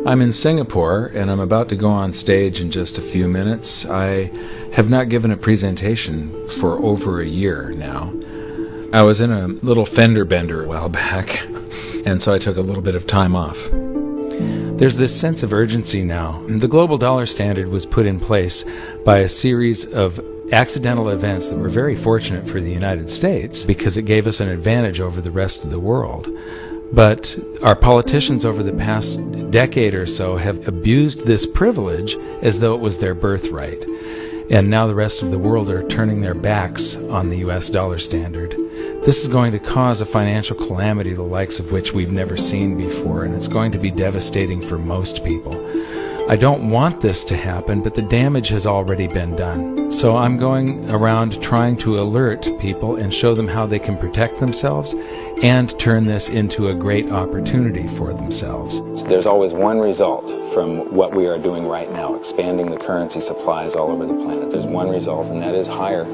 I'm in Singapore, and I'm about to go on stage in just a few minutes. I have not given a presentation for over a year now. I was in a little fender bender a while back, and so I took a little bit of time off. There's this sense of urgency now. The global dollar standard was put in place by a series of accidental events that were very fortunate for the United States because it gave us an advantage over the rest of the world. But our politicians over the past decade or so have abused this privilege as though it was their birthright. And now the rest of the world are turning their backs on the US dollar standard. This is going to cause a financial calamity the likes of which we've never seen before, and it's going to be devastating for most people. I don't want this to happen, but the damage has already been done. So I'm going around trying to alert people and show them how they can protect themselves and turn this into a great opportunity for themselves. There's always one result from what we are doing right now, expanding the currency supplies all over the planet. There's one result, and that is higher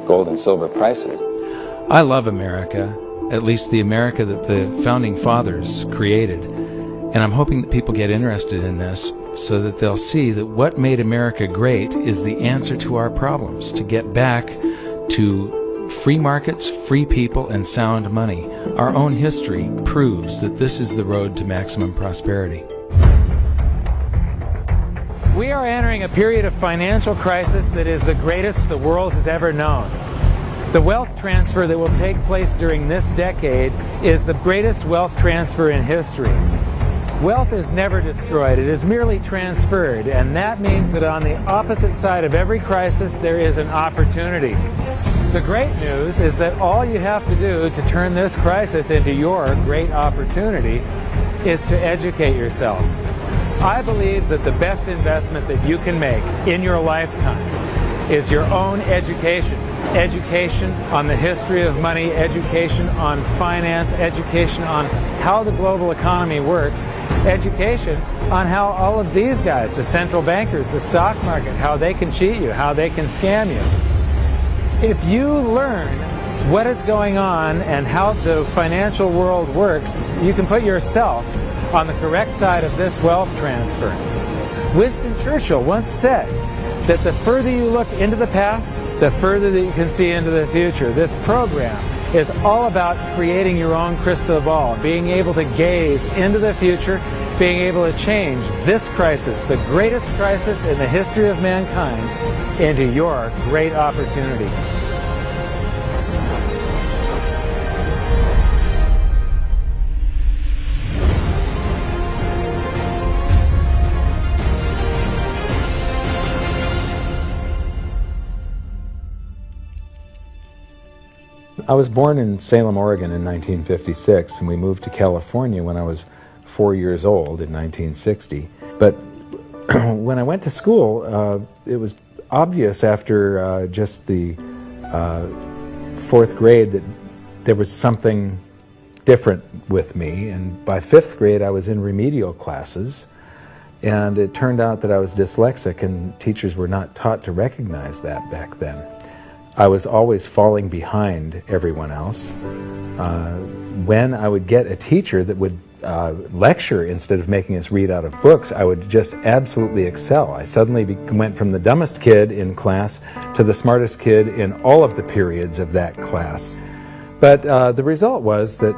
gold and silver prices. I love America, at least the America that the Founding Fathers created. And I'm hoping that people get interested in this so that they'll see that what made America great is the answer to our problems, to get back to free markets, free people, and sound money. Our own history proves that this is the road to maximum prosperity. We are entering a period of financial crisis that is the greatest the world has ever known. The wealth transfer that will take place during this decade is the greatest wealth transfer in history. Wealth is never destroyed, it is merely transferred, and that means that on the opposite side of every crisis there is an opportunity. The great news is that all you have to do to turn this crisis into your great opportunity is to educate yourself. I believe that the best investment that you can make in your lifetime is your own education. Education on the history of money, education on finance, education on how the global economy works, education on how all of these guys, the central bankers, the stock market, how they can cheat you, how they can scam you. If you learn what is going on and how the financial world works, you can put yourself on the correct side of this wealth transfer. Winston Churchill once said that the further you look into the past, the further that you can see into the future. This program is all about creating your own crystal ball, being able to gaze into the future, being able to change this crisis, the greatest crisis in the history of mankind, into your great opportunity. I was born in Salem, Oregon in 1956, and we moved to California when I was 4 years old in 1960. But when I went to school, it was obvious after just the fourth grade that there was something different with me. And by fifth grade, I was in remedial classes. And it turned out that I was dyslexic, and teachers were not taught to recognize that back then. I was always falling behind everyone else. When I would get a teacher that would lecture instead of making us read out of books, I would just absolutely excel. I suddenly went from the dumbest kid in class to the smartest kid in all of the periods of that class. But the result was that,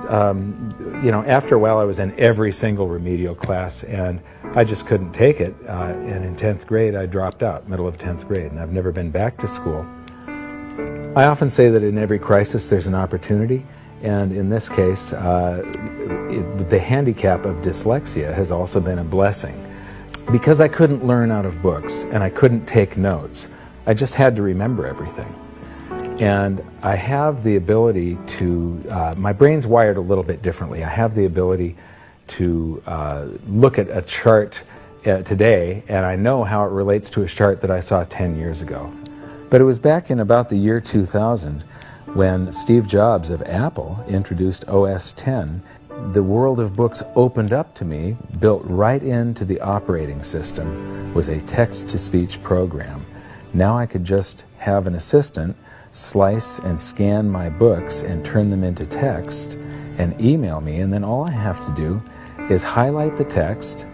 after a while I was in every single remedial class, and I just couldn't take it. And in 10th grade I dropped out, middle of 10th grade, and I've never been back to school. I often say that in every crisis there's an opportunity, and in this case, the handicap of dyslexia has also been a blessing. Because I couldn't learn out of books and I couldn't take notes, I just had to remember everything. And I have the ability to, my brain's wired a little bit differently. I have the ability to look at a chart today, and I know how it relates to a chart that I saw 10 years ago. But it was back in about the year 2000 when Steve Jobs of Apple introduced OS X. The world of books opened up to me, built right into the operating system, was a text-to-speech program. Now I could just have an assistant slice and scan my books and turn them into text and email me, and then all I have to do is highlight the text,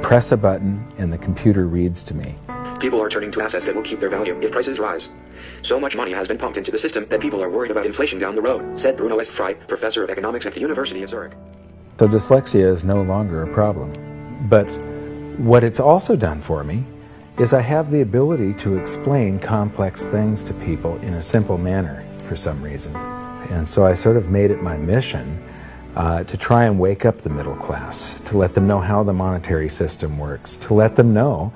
press a button and the computer reads to me. People are turning to assets that will keep their value if prices rise. So much money has been pumped into the system that people are worried about inflation down the road, said Bruno S. Frey, professor of economics at the University of Zurich. So dyslexia is no longer a problem. But what it's also done for me is I have the ability to explain complex things to people in a simple manner for some reason. And so I sort of made it my mission to try and wake up the middle class, to let them know how the monetary system works, to let them know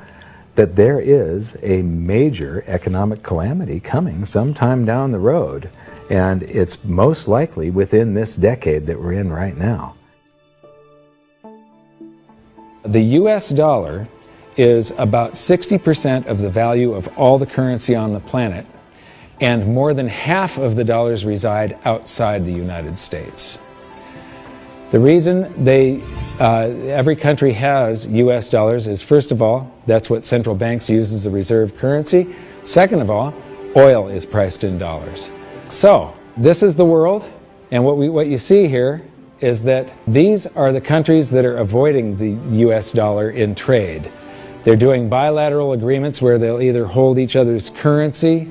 that there is a major economic calamity coming sometime down the road, and it's most likely within this decade that we're in right now. The US dollar is about 60% of the value of all the currency on the planet, and more than half of the dollars reside outside the United States. The reason every country has US dollars is, first of all, that's what central banks use as the reserve currency. Second of all, oil is priced in dollars. So, this is the world, and what you see here is that these are the countries that are avoiding the US dollar in trade. They're doing bilateral agreements where they'll either hold each other's currency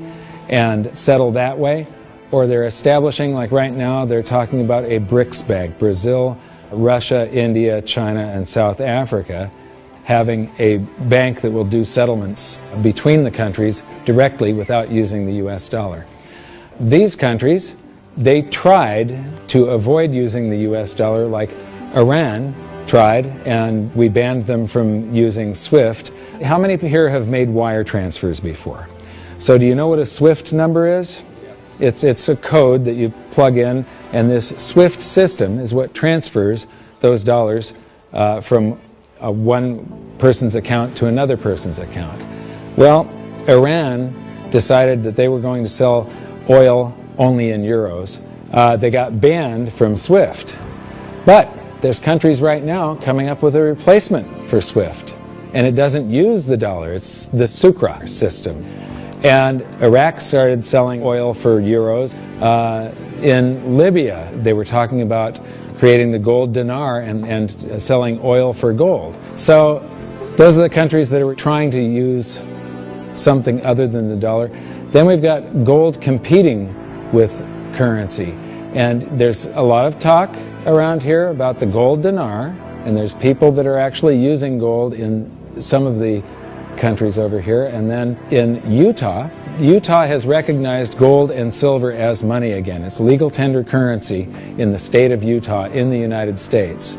and settle that way, or they're establishing, like right now, they're talking about a BRICS bank, Brazil, Russia, India, China, and South Africa, having a bank that will do settlements between the countries directly without using the US dollar. These countries, they tried to avoid using the US dollar, like Iran tried, and we banned them from using SWIFT. How many here have made wire transfers before? So do you know what a SWIFT number is? It's a code that you plug in, and this SWIFT system is what transfers those dollars from one person's account to another person's account. Well, Iran decided that they were going to sell oil only in euros. They got banned from SWIFT. But there's countries right now coming up with a replacement for SWIFT, and it doesn't use the dollar. It's the Sucre system. And Iraq started selling oil for euros. In Libya, they were talking about creating the gold dinar and selling oil for gold. So those are the countries that are trying to use something other than the dollar. Then we've got gold competing with currency. And there's a lot of talk around here about the gold dinar, and there's people that are actually using gold in some of the countries over here. And then in Utah has recognized gold and silver as money again. It's legal tender currency in the state of Utah in the United States.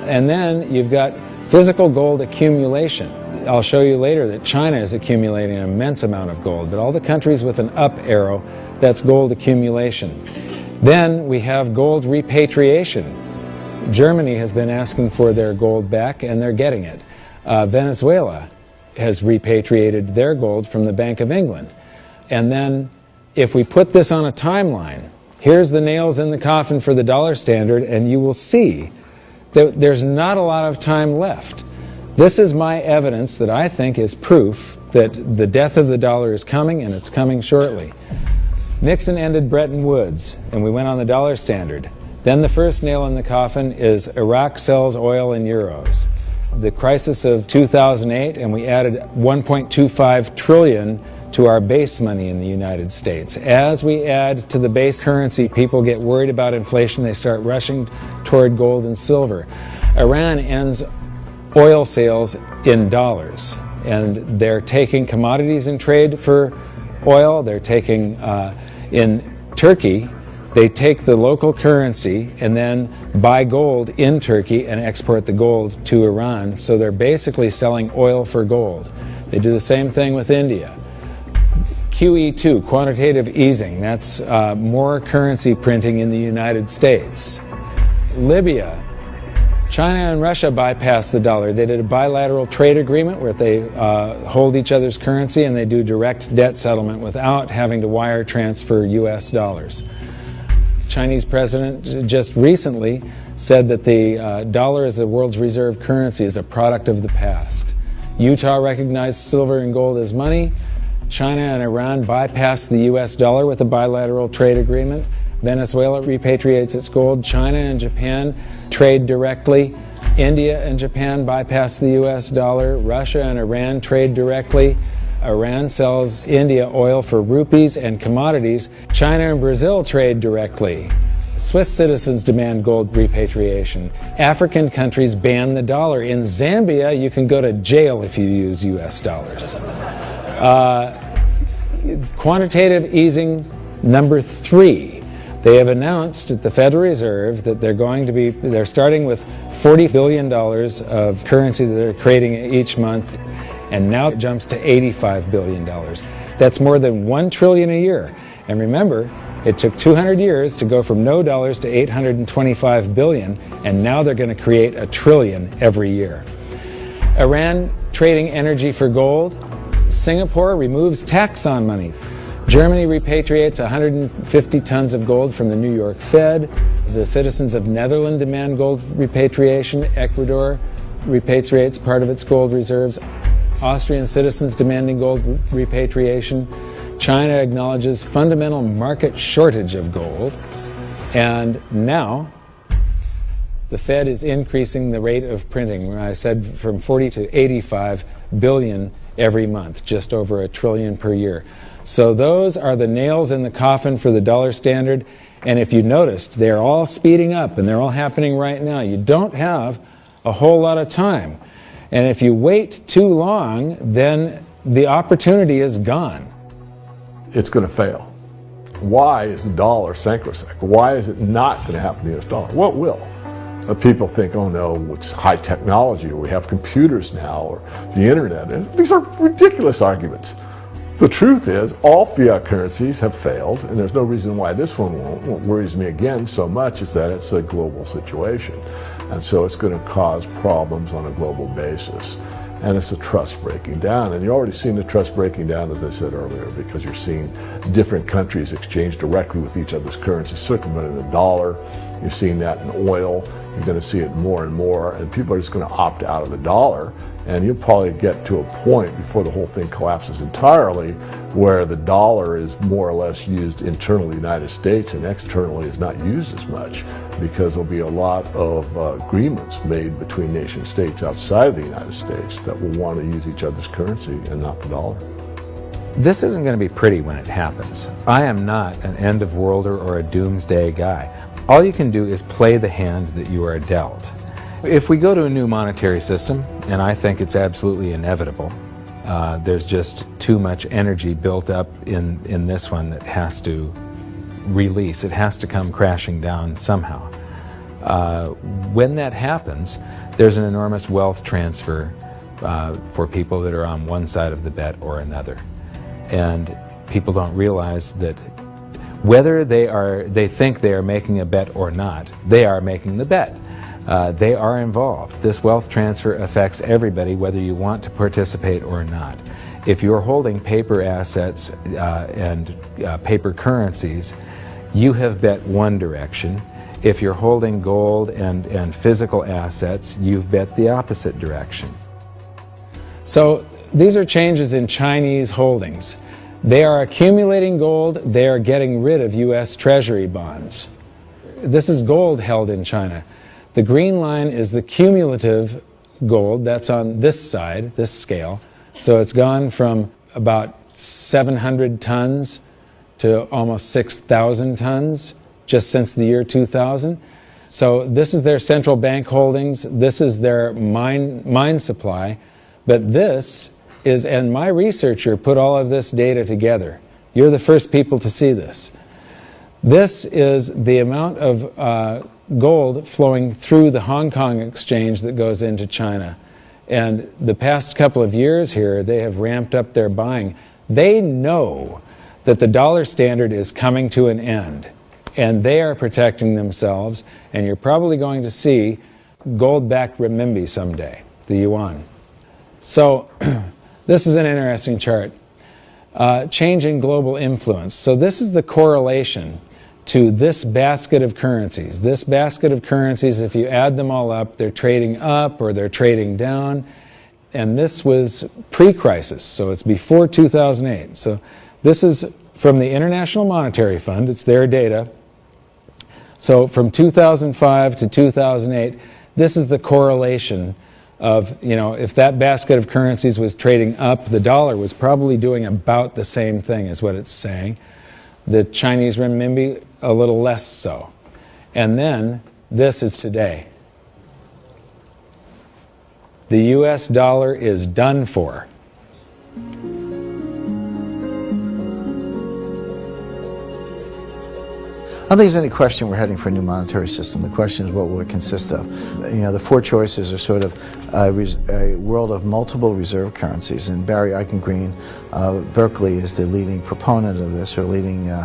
And then you've got physical gold accumulation. I'll show you later that China is accumulating an immense amount of gold, but all the countries with an up arrow, that's gold accumulation. Then we have gold repatriation. Germany has been asking for their gold back, and they're getting it. Venezuela has repatriated their gold from the Bank of England. And then if we put this on a timeline, here's the nails in the coffin for the dollar standard, and you will see that there's not a lot of time left. This is my evidence that I think is proof that the death of the dollar is coming, and it's coming shortly. Nixon ended Bretton Woods, and we went on the dollar standard. Then the first nail in the coffin is Iraq sells oil in euros. The crisis of 2008, and we added 1.25 trillion to our base money in the United States. As we add to the base currency, people get worried about inflation. They start rushing toward gold and silver. Iran ends oil sales in dollars, and they're taking commodities in trade for oil. They're taking, in Turkey, they take the local currency and then buy gold in Turkey and export the gold to Iran. So they're basically selling oil for gold. They do the same thing with India. QE2, quantitative easing, that's more currency printing in the United States. Libya, China and Russia bypassed the dollar. They did a bilateral trade agreement where they hold each other's currency, and they do direct debt settlement without having to wire transfer US dollars. Chinese president just recently said that the dollar as the world's reserve currency is a product of the past. Utah recognized silver and gold as money. China and Iran bypassed the US dollar with a bilateral trade agreement. Venezuela repatriates its gold. China and Japan trade directly. India and Japan bypass the US dollar. Russia and Iran trade directly. Iran sells India oil for rupees and commodities. China and Brazil trade directly. Swiss citizens demand gold repatriation. African countries ban the dollar. In Zambia, you can go to jail if you use US dollars. Quantitative easing number 3. They have announced at the Federal Reserve that they're starting with $40 billion of currency that they're creating each month, and now it jumps to $85 billion. That's more than $1 trillion a year. And remember, it took 200 years to go from no dollars to 825 billion, and now they're going to create $1 trillion every year. Iran trading energy for gold. Singapore removes tax on money. Germany repatriates 150 tons of gold from the New York Fed. The citizens of Netherlands demand gold repatriation. Ecuador repatriates part of its gold reserves. Austrian citizens demanding gold repatriation. China acknowledges fundamental market shortage of gold. And now the Fed is increasing the rate of printing. I said from 40 to 85 billion every month, just over $1 trillion per year. So those are the nails in the coffin for the dollar standard. And if you noticed, they're all speeding up and they're all happening right now. You don't have a whole lot of time. And if you wait too long, then the opportunity is gone. It's going to fail. Why is the dollar sacrosanct? Why is it not going to happen to the US dollar? Well, it will. People think, oh no, it's high technology, or we have computers now, or the internet. And these are ridiculous arguments. The truth is, all fiat currencies have failed, and there's no reason why this one won't. What worries me again so much is that it's a global situation. And so it's going to cause problems on a global basis. And it's a trust breaking down. And you're already seeing the trust breaking down, as I said earlier, because you're seeing different countries exchange directly with each other's currencies, circumventing the dollar. You're seeing that in oil. You're going to see it more and more. And people are just going to opt out of the dollar. And you'll probably get to a point before the whole thing collapses entirely where the dollar is more or less used internally in the United States and externally is not used as much, because there'll be a lot of agreements made between nation states outside of the United States that will want to use each other's currency and not the dollar. This isn't going to be pretty when it happens. I am not an end of worlder or a doomsday guy. All you can do is play the hand that you are dealt. If we go to a new monetary system, and I think it's absolutely inevitable, there's just too much energy built up in this one that has to release. It has to come crashing down somehow. When that happens, there's an enormous wealth transfer for people that are on one side of the bet or another. And people don't realize that whether they think they are making a bet or not, they are making the bet. They are involved. This wealth transfer affects everybody, whether you want to participate or not. If you're holding paper assets and paper currencies, you have bet one direction. If you're holding gold and physical assets, you've bet the opposite direction. So these are changes in Chinese holdings. They are accumulating gold. They are getting rid of U.S. Treasury bonds. This is gold held in China. The green line is the cumulative gold. That's on this side, this scale. So it's gone from about 700 tons to almost 6,000 tons just since the year 2000. So this is their central bank holdings. This is their mine supply. But this is, and my researcher put all of this data together. You're the first people to see this. This is the amount of gold flowing through the Hong Kong exchange that goes into China. And the past couple of years here, they have ramped up their buying. They know that the dollar standard is coming to an end, and they are protecting themselves, and you're probably going to see gold-backed renminbi someday, the yuan. So this is an interesting chart. Changing global influence. So this is the correlation to this basket of currencies. This basket of currencies, if you add them all up, they're trading up or they're trading down. And this was pre-crisis, so it's before 2008. So this is from the International Monetary Fund. It's their data. So from 2005 to 2008, This is the correlation of, if that basket of currencies was trading up, the dollar was probably doing about the same thing is what it's saying. The Chinese renminbi, a little less so. And then this is today. The US dollar is done for. I don't think there's any question we're heading for a new monetary system. The question is, what will it consist of? The four choices are sort of a world of multiple reserve currencies, and Barry Eichengreen, Berkeley, is the leading proponent of this, or leading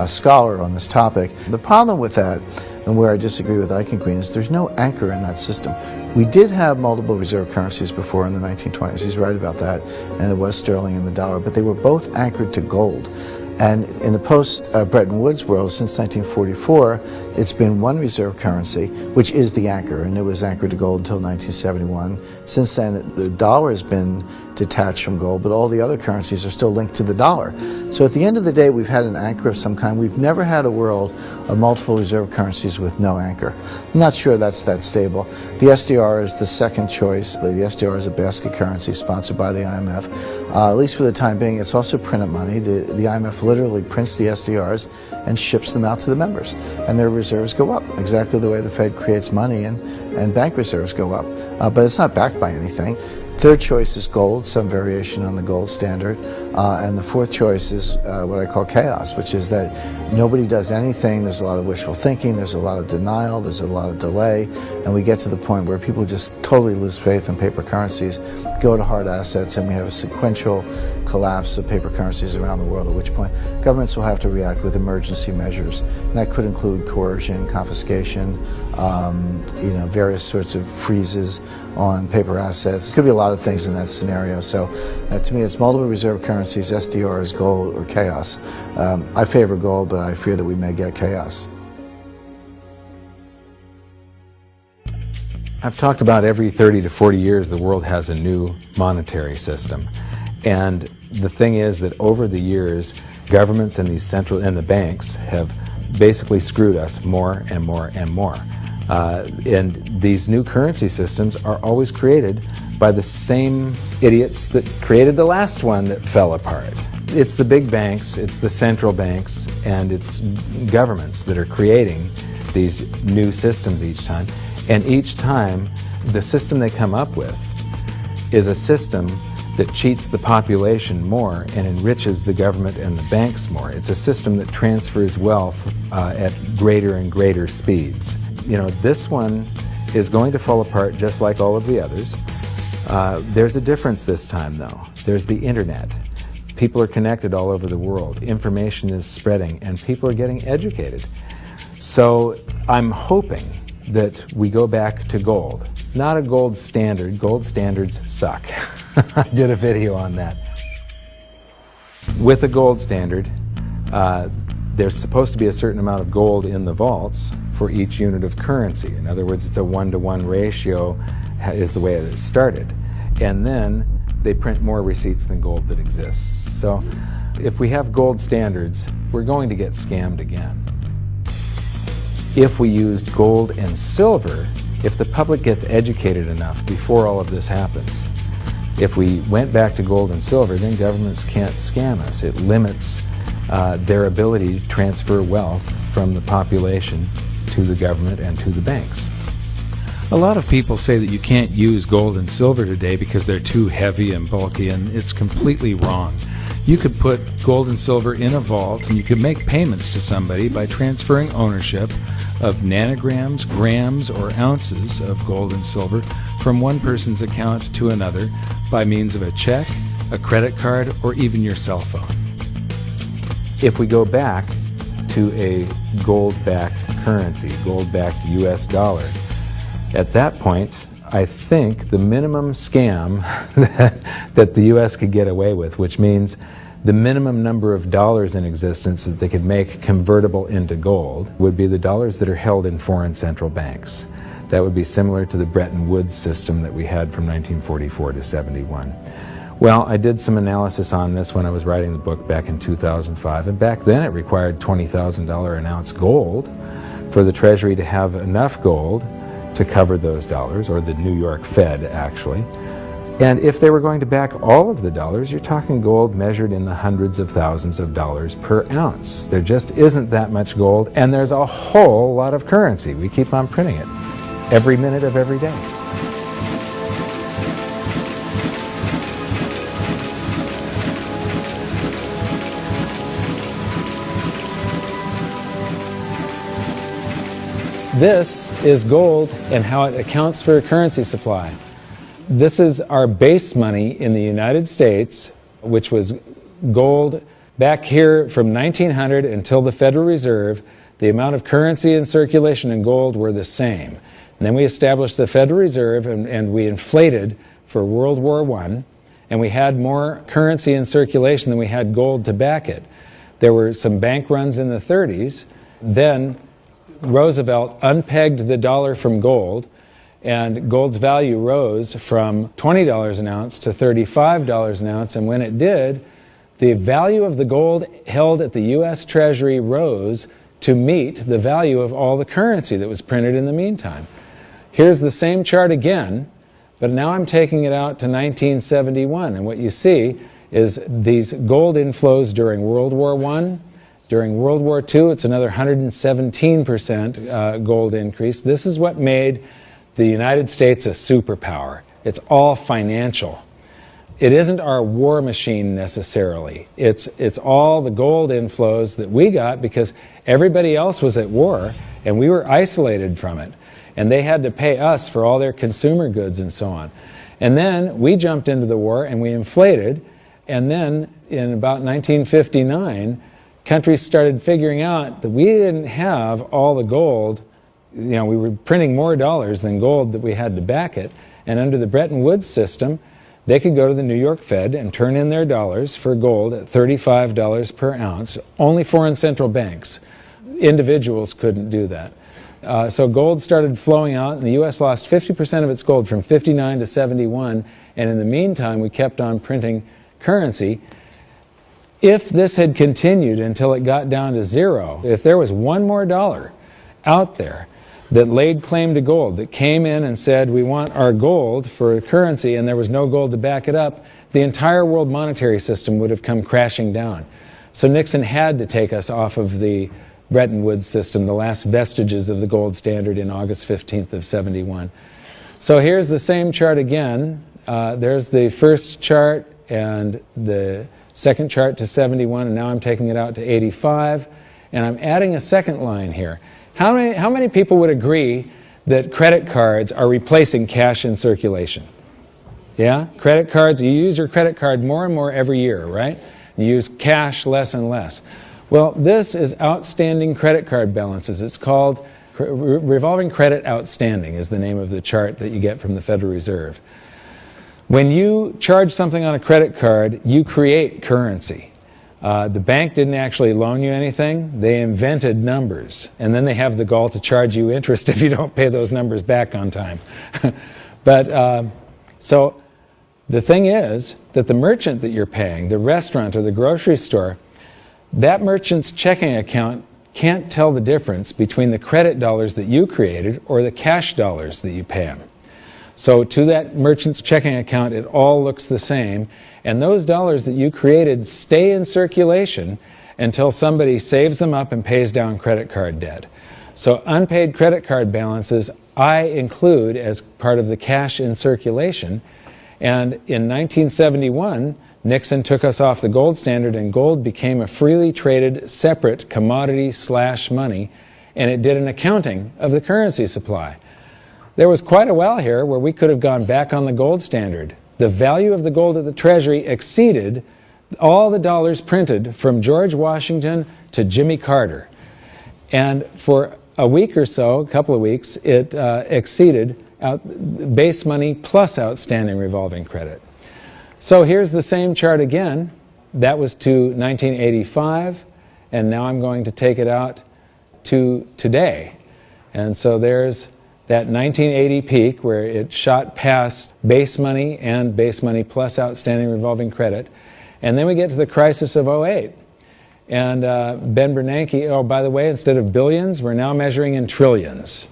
scholar on this topic. The problem with that, and where I disagree with Eichengreen, is there's no anchor in that system. We did have multiple reserve currencies before in the 1920s. He's right about that, and it was sterling and the dollar, but they were both anchored to gold. And in the post-Bretton Woods world, since 1944, it's been one reserve currency, which is the anchor, and it was anchored to gold until 1971. Since then, the dollar has been detached from gold, but all the other currencies are still linked to the dollar. So at the end of the day, we've had an anchor of some kind. We've never had a world of multiple reserve currencies with no anchor. I'm not sure that's that stable. The SDR is the second choice. The SDR is a basket currency sponsored by the IMF. At least for the time being, it's also printed money. The IMF literally prints the SDRs and ships them out to the members, and their reserves go up, exactly the way the Fed creates money and bank reserves go up. But it's not backed by anything. Third choice is gold, some variation on the gold standard. And the fourth choice is what I call chaos, which is that nobody does anything. There's a lot of wishful thinking, there's a lot of denial, there's a lot of delay, and we get to the point where people just totally lose faith in paper currencies, go to hard assets, and we have a sequential collapse of paper currencies around the world, at which point governments will have to react with emergency measures. And that could include coercion, confiscation, various sorts of freezes on paper assets. It could be a lot of things in that scenario. So to me, it's multiple reserve currencies, SDRs, gold, or chaos. I favor gold, but I fear that we may get chaos. I've talked about every 30 to 40 years the world has a new monetary system. And the thing is that over the years, governments and the banks have basically screwed us more and more and more. And these new currency systems are always created by the same idiots that created the last one that fell apart. It's the big banks, it's the central banks, and it's governments that are creating these new systems each time. And each time, the system they come up with is a system that cheats the population more and enriches the government and the banks more. It's a system that transfers wealth at greater and greater speeds. This one is going to fall apart just like all of the others. There's a difference this time, though. There's the internet. People are connected all over the world. Information is spreading, and people are getting educated. So I'm hoping that we go back to gold. Not a gold standard. Gold standards suck. I did a video on that. With a gold standard, there's supposed to be a certain amount of gold in the vaults for each unit of currency. In other words, it's a 1-to-1 ratio is the way it started. And then they print more receipts than gold that exists. So if we have gold standards, we're going to get scammed again. If we used gold and silver, if the public gets educated enough before all of this happens, if we went back to gold and silver, then governments can't scam us. It limits their ability to transfer wealth from the population to the government and to the banks. A lot of people say that you can't use gold and silver today because they're too heavy and bulky, and it's completely wrong. You could put gold and silver in a vault, and you could make payments to somebody by transferring ownership of nanograms, grams, or ounces of gold and silver from one person's account to another by means of a check, a credit card, or even your cell phone. If we go back to a gold-backed currency, gold-backed US dollar, at that point, I think the minimum scam that the US could get away with, which means the minimum number of dollars in existence that they could make convertible into gold, would be the dollars that are held in foreign central banks. That would be similar to the Bretton Woods system that we had from 1944 to 71. Well, I did some analysis on this when I was writing the book back in 2005, and back then it required $20,000 an ounce gold for the Treasury to have enough gold to cover those dollars, or the New York Fed actually. And if they were going to back all of the dollars, you're talking gold measured in the hundreds of thousands of dollars per ounce. There just isn't that much gold, and there's a whole lot of currency. We keep on printing it every minute of every day. This is gold and how it accounts for a currency supply. This is our base money in the United States, which was gold back here from 1900 until the Federal Reserve. The amount of currency in circulation in gold were the same. And then we established the Federal Reserve, and we inflated for World War I, and we had more currency in circulation than we had gold to back it. There were some bank runs in the 30s. Then Roosevelt unpegged the dollar from gold, and gold's value rose from $20 an ounce to $35 an ounce, and when it did, the value of the gold held at the U.S. Treasury rose to meet the value of all the currency that was printed in the meantime. Here's the same chart again, but now I'm taking it out to 1971, and what you see is these gold inflows during World War I. During World War II, it's another 117% gold increase. This is what made the United States a superpower. It's all financial. It isn't our war machine necessarily. It's all the gold inflows that we got because everybody else was at war and we were isolated from it. And they had to pay us for all their consumer goods and so on. And then we jumped into the war and we inflated. And then in about 1959, countries started figuring out that we didn't have all the gold. You know, we were printing more dollars than gold that we had to back it. And under the Bretton Woods system, they could go to the New York Fed and turn in their dollars for gold at $35 per ounce. Only foreign central banks. Individuals couldn't do that. So gold started flowing out, and the U.S. lost 50% of its gold from 59 to 71. And in the meantime, we kept on printing currency. If this had continued until it got down to zero, if there was one more dollar out there that laid claim to gold, that came in and said, we want our gold for a currency, and there was no gold to back it up, the entire world monetary system would have come crashing down. So Nixon had to take us off of the Bretton Woods system, the last vestiges of the gold standard, in August 15th of 71. So here's the same chart again. There's the first chart and the second chart to 71, and now I'm taking it out to 85, and I'm adding a second line here. How many people would agree that credit cards are replacing cash in circulation? Yeah? Credit cards, you use your credit card more and more every year, right? You use cash less and less. Well, this is outstanding credit card balances. It's called revolving credit outstanding is the name of the chart that you get from the Federal Reserve. When you charge something on a credit card, you create currency. The bank didn't actually loan you anything. They invented numbers. And then they have the gall to charge you interest if you don't pay those numbers back on time. So the thing is that the merchant that you're paying, the restaurant or the grocery store, that merchant's checking account can't tell the difference between the credit dollars that you created or the cash dollars that you pay them. So to that merchant's checking account, it all looks the same. And those dollars that you created stay in circulation until somebody saves them up and pays down credit card debt. So unpaid credit card balances I include as part of the cash in circulation. And in 1971, Nixon took us off the gold standard, and gold became a freely traded separate commodity/money, and it did an accounting of the currency supply. There was quite a while here where we could have gone back on the gold standard. The value of the gold at the Treasury exceeded all the dollars printed from George Washington to Jimmy Carter. And for a week or so, a couple of weeks, it exceeded base money plus outstanding revolving credit. So here's the same chart again. That was to 1985, and now I'm going to take it out to today. And so there's that 1980 peak where it shot past base money and base money plus outstanding revolving credit. And then we get to the crisis of 08. And Ben Bernanke, oh, by the way, instead of billions, we're now measuring in trillions.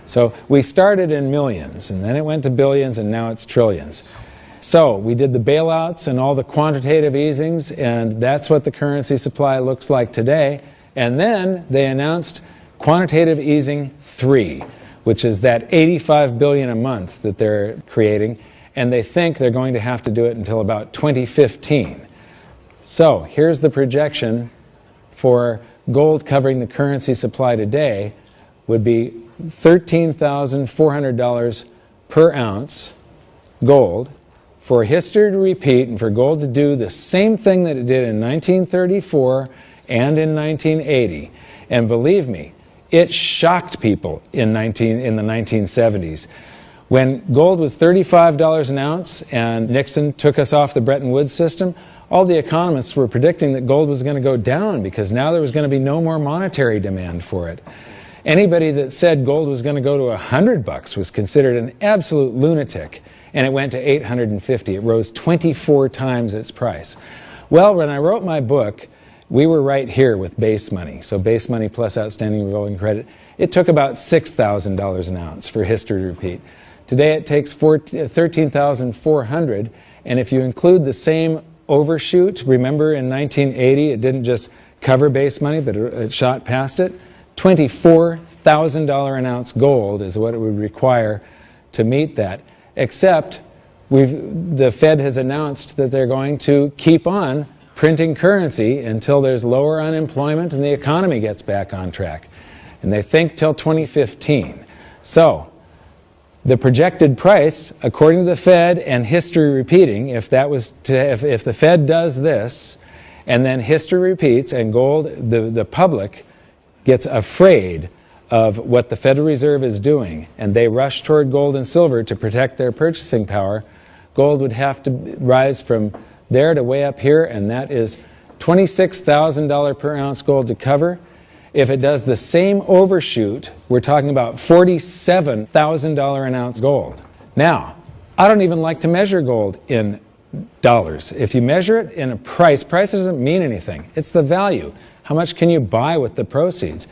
So we started in millions, and then it went to billions, and now it's trillions. So we did the bailouts and all the quantitative easings, and that's what the currency supply looks like today. And then they announced quantitative easing 3, which is that $85 billion a month that they're creating, and they think they're going to have to do it until about 2015. So here's the projection for gold covering the currency supply today would be $13,400 per ounce gold, for history to repeat and for gold to do the same thing that it did in 1934 and in 1980. And believe me, it shocked people in the 1970s. When gold was $35 an ounce and Nixon took us off the Bretton Woods system, all the economists were predicting that gold was going to go down because now there was going to be no more monetary demand for it. Anybody that said gold was going to go to $100 was considered an absolute lunatic, and it went to $850. It rose 24 times its price. Well, when I wrote my book, we were right here with base money. So base money plus outstanding revolving credit. It took about $6,000 an ounce for history to repeat. Today it takes $13,400, and if you include the same overshoot, remember in 1980 it didn't just cover base money, but it shot past it. $24,000 an ounce gold is what it would require to meet that. Except the Fed has announced that they're going to keep on printing currency until there's lower unemployment and the economy gets back on track. And they think till 2015. So the projected price, according to the Fed and history repeating, if the Fed does this and then history repeats and gold, the public gets afraid of what the Federal Reserve is doing and they rush toward gold and silver to protect their purchasing power, gold would have to rise from there to way up here, and that is $26,000 per ounce gold to cover. If it does the same overshoot, we're talking about $47,000 an ounce gold. Now, I don't even like to measure gold in dollars. If you measure it in a price doesn't mean anything. It's the value. How much can you buy with the proceeds?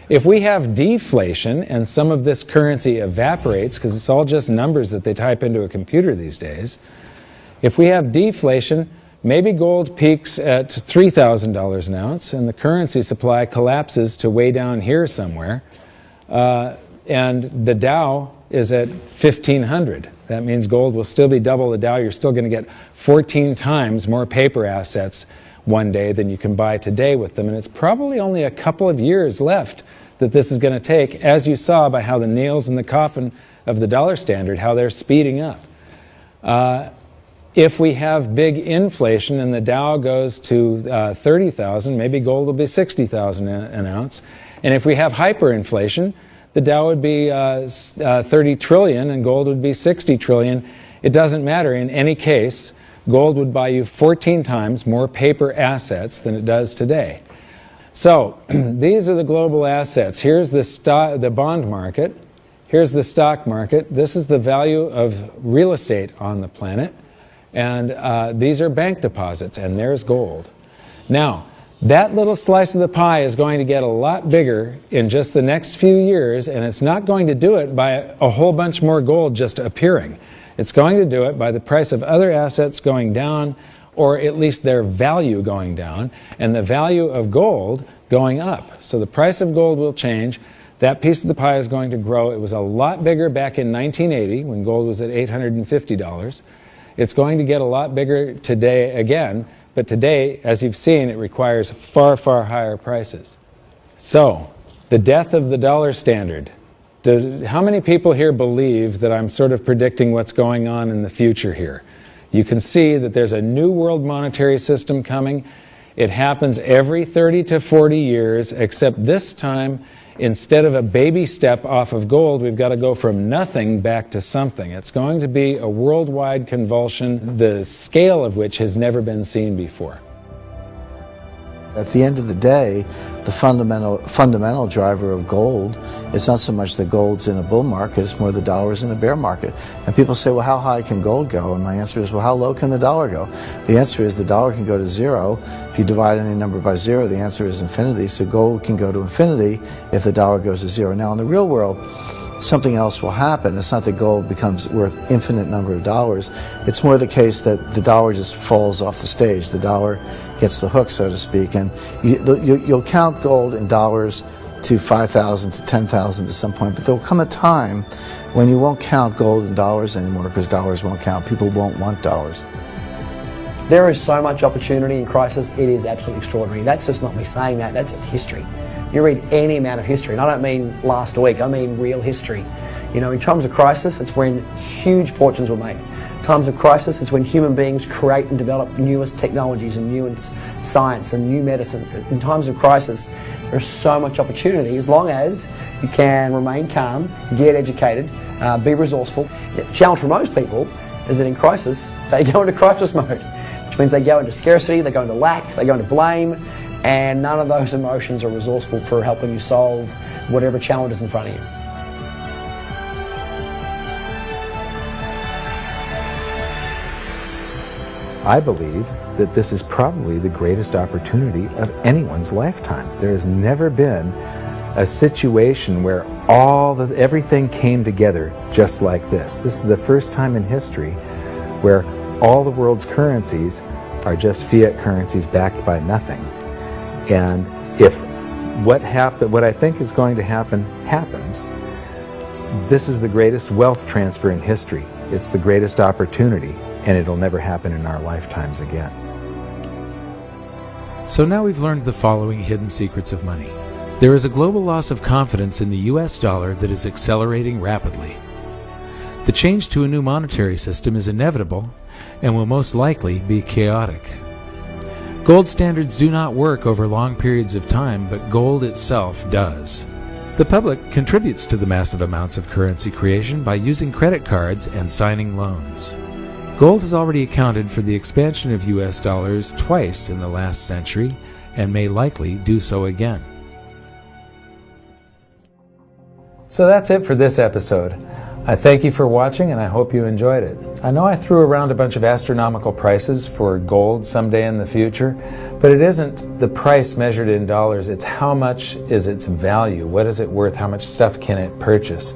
If we have deflation and some of this currency evaporates, because it's all just numbers that they type into a computer these days, if we have deflation, maybe gold peaks at $3,000 an ounce and the currency supply collapses to way down here somewhere, and the Dow is at 1,500. That means gold will still be double the Dow. You're still going to get 14 times more paper assets one day than you can buy today with them, and it's probably only a couple of years left that this is going to take, as you saw by how the nails in the coffin of the dollar standard, how they're speeding up. If we have big inflation and the Dow goes to 30,000, maybe gold will be 60,000 an ounce. And if we have hyperinflation, the Dow would be 30 trillion and gold would be 60 trillion. It doesn't matter. In any case, gold would buy you 14 times more paper assets than it does today. So these are the global assets. Here's the bond market. Here's the stock market. This is the value of real estate on the planet. And these are bank deposits, and there's gold. Now, that little slice of the pie is going to get a lot bigger in just the next few years, and it's not going to do it by a whole bunch more gold just appearing. It's going to do it by the price of other assets going down, or at least their value going down, and the value of gold going up. So the price of gold will change. That piece of the pie is going to grow. It was a lot bigger back in 1980 when gold was at $850. It's going to get a lot bigger today again, but today, as you've seen, it requires far, far higher prices. So, the death of the dollar standard. How many people here believe that I'm sort of predicting what's going on in the future here? You can see that there's a new world monetary system coming. It happens every 30 to 40 years, except this time, instead of a baby step off of gold, we've got to go from nothing back to something. It's going to be a worldwide convulsion, the scale of which has never been seen before. At the end of the day, the fundamental driver of gold is not so much that gold's in a bull market, it's more the dollar's in a bear market. And people say, well, how high can gold go? And my answer is, well, how low can the dollar go? The answer is the dollar can go to zero. If you divide any number by zero, the answer is infinity. So gold can go to infinity if the dollar goes to zero. Now, in the real world, something else will happen. It's not that gold becomes worth infinite number of dollars. It's more the case that the dollar just falls off the stage. The dollar gets the hook, so to speak, and you'll count gold in dollars to 5,000 to 10,000 at some point, but there will come a time when you won't count gold in dollars anymore because dollars won't count. People won't want dollars. There is so much opportunity in crisis, it is absolutely extraordinary. That's just not me saying that, that's just history. You read any amount of history, and I don't mean last week, I mean real history. You know, in times of crisis, it's when huge fortunes were made. In times of crisis, it's when human beings create and develop newest technologies and newest science and new medicines. In times of crisis, there's so much opportunity as long as you can remain calm, get educated, be resourceful. The challenge for most people is that in crisis, they go into crisis mode, which means they go into scarcity, they go into lack, they go into blame, and none of those emotions are resourceful for helping you solve whatever challenge is in front of you. I believe that this is probably the greatest opportunity of anyone's lifetime. There has never been a situation where everything came together just like this. This is the first time in history where all the world's currencies are just fiat currencies backed by nothing. And if what I think is going to happen happens, this is the greatest wealth transfer in history. It's the greatest opportunity, and it'll never happen in our lifetimes again. So now we've learned the following hidden secrets of money. There is a global loss of confidence in the US dollar that is accelerating rapidly. The change to a new monetary system is inevitable and will most likely be chaotic. Gold standards do not work over long periods of time, but gold itself does. The public contributes to the massive amounts of currency creation by using credit cards and signing loans. Gold has already accounted for the expansion of US dollars twice in the last century and may likely do so again. So that's it for this episode. I thank you for watching, and I hope you enjoyed it. I know I threw around a bunch of astronomical prices for gold someday in the future, but it isn't the price measured in dollars, it's how much is its value, what is it worth, how much stuff can it purchase.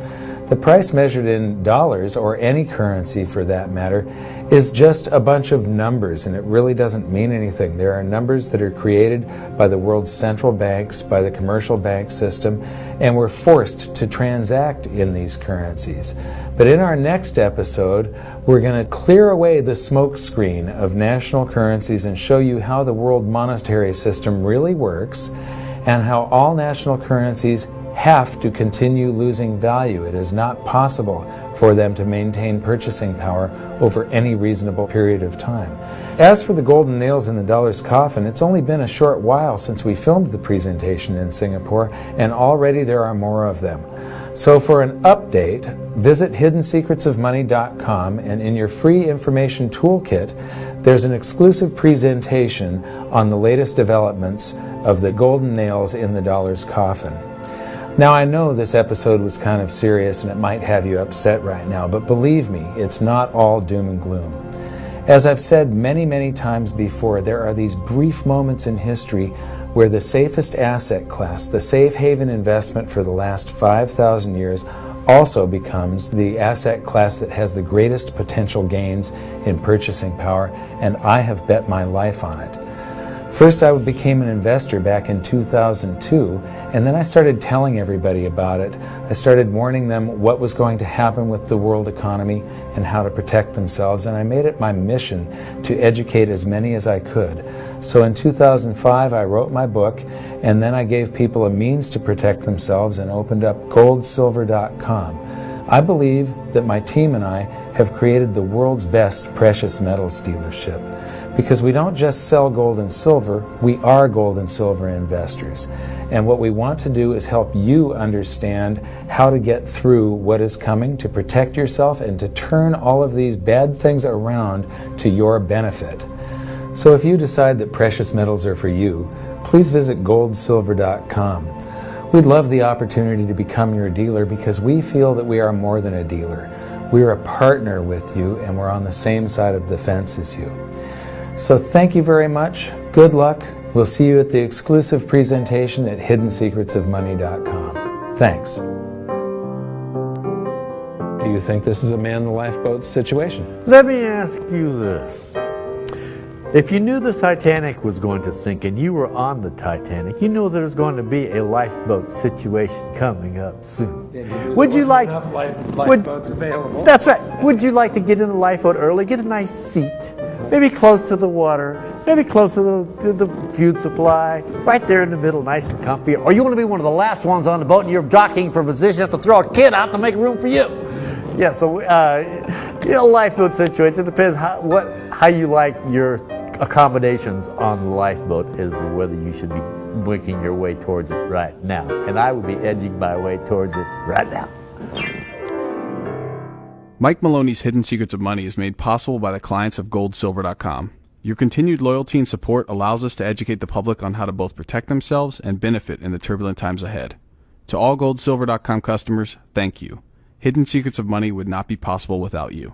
The price measured in dollars, or any currency for that matter, is just a bunch of numbers, and it really doesn't mean anything. There are numbers that are created by the world's central banks, by the commercial bank system, and we're forced to transact in these currencies. But in our next episode, we're going to clear away the smoke screen of national currencies and show you how the world monetary system really works and how all national currencies have to continue losing value. It is not possible for them to maintain purchasing power over any reasonable period of time. As for the golden nails in the dollar's coffin, it's only been a short while since we filmed the presentation in Singapore, and already there are more of them. So for an update, visit hiddensecretsofmoney.com, and in your free information toolkit, there's an exclusive presentation on the latest developments of the golden nails in the dollar's coffin. Now, I know this episode was kind of serious and it might have you upset right now, but believe me, it's not all doom and gloom. As I've said many, many times before, there are these brief moments in history where the safest asset class, the safe haven investment for the last 5,000 years, also becomes the asset class that has the greatest potential gains in purchasing power, and I have bet my life on it. First, I became an investor back in 2002, and then I started telling everybody about it. I started warning them what was going to happen with the world economy and how to protect themselves, and I made it my mission to educate as many as I could. So in 2005, I wrote my book, and then I gave people a means to protect themselves and opened up goldsilver.com. I believe that my team and I have created the world's best precious metals dealership. Because we don't just sell gold and silver, we are gold and silver investors. And what we want to do is help you understand how to get through what is coming, to protect yourself, and to turn all of these bad things around to your benefit. So if you decide that precious metals are for you, please visit goldsilver.com. We'd love the opportunity to become your dealer because we feel that we are more than a dealer. We're a partner with you, and we're on the same side of the fence as you. So thank you very much. Good luck. We'll see you at the exclusive presentation at hiddensecretsofmoney.com. Thanks. Do you think this is a man in the lifeboat situation? Let me ask you this. If you knew the Titanic was going to sink and you were on the Titanic, you know there's going to be a lifeboat situation coming up soon. Would you like lifeboats available? That's right. Would you like to get in the lifeboat early, get a nice seat, maybe close to the water, maybe close to the fuel supply, right there in the middle, nice and comfy? Or you want to be one of the last ones on the boat and you're jockeying for position, have to throw a kid out to make room for you? Yeah, so lifeboat situation, it depends how you like your accommodations on the lifeboat is whether you should be winking your way towards it right now. And I would be edging my way towards it right now. Mike Maloney's Hidden Secrets of Money is made possible by the clients of goldsilver.com. Your continued loyalty and support allows us to educate the public on how to both protect themselves and benefit in the turbulent times ahead. To all goldsilver.com customers, thank you. Hidden Secrets of Money would not be possible without you.